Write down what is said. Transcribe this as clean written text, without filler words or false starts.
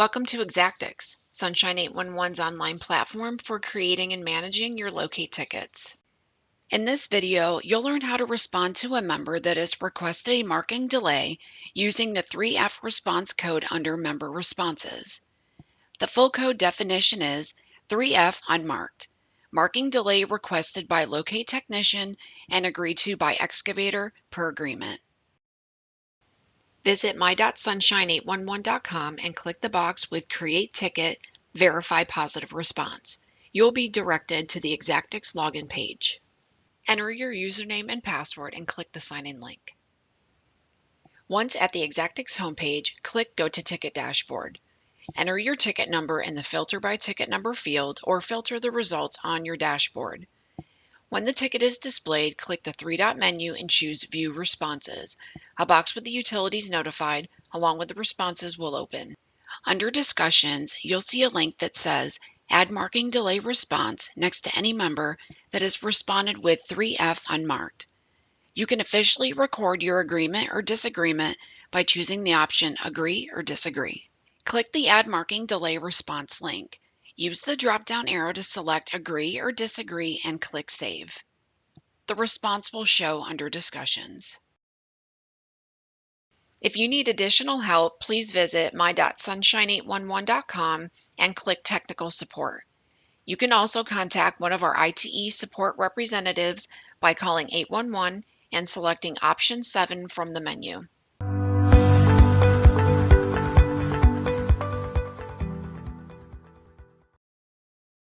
Welcome to EXACTIX, Sunshine 811's online platform for creating and managing your locate tickets. In this video, you'll learn how to respond to a member that has requested a marking delay using the 3F response code under Member Responses. The full code definition is 3F Unmarked, marking delay requested by locate technician and agreed to by excavator per agreement. Visit my.sunshine811.com and click the box with Create Ticket, Verify Positive Response. You'll be directed to the EXACTIX login page. Enter your username and password and click the Sign In link. Once at the EXACTIX homepage, click Go to Ticket Dashboard. Enter your ticket number in the Filter by Ticket Number field or filter the results on your dashboard. When the ticket is displayed, click the three-dot menu and choose View Responses. A box with the utilities notified, along with the responses, will open. Under Discussions, you'll see a link that says Add Marking Delay Response next to any member that has responded with 3F Unmarked. You can officially record your agreement or disagreement by choosing the option Agree or Disagree. Click the Add Marking Delay Response link. Use the drop-down arrow to select Agree or Disagree and click Save. The response will show under Discussions. If you need additional help, please visit my.sunshine811.com and click Technical Support. You can also contact one of our ITE support representatives by calling 811 and selecting option 7 from the menu.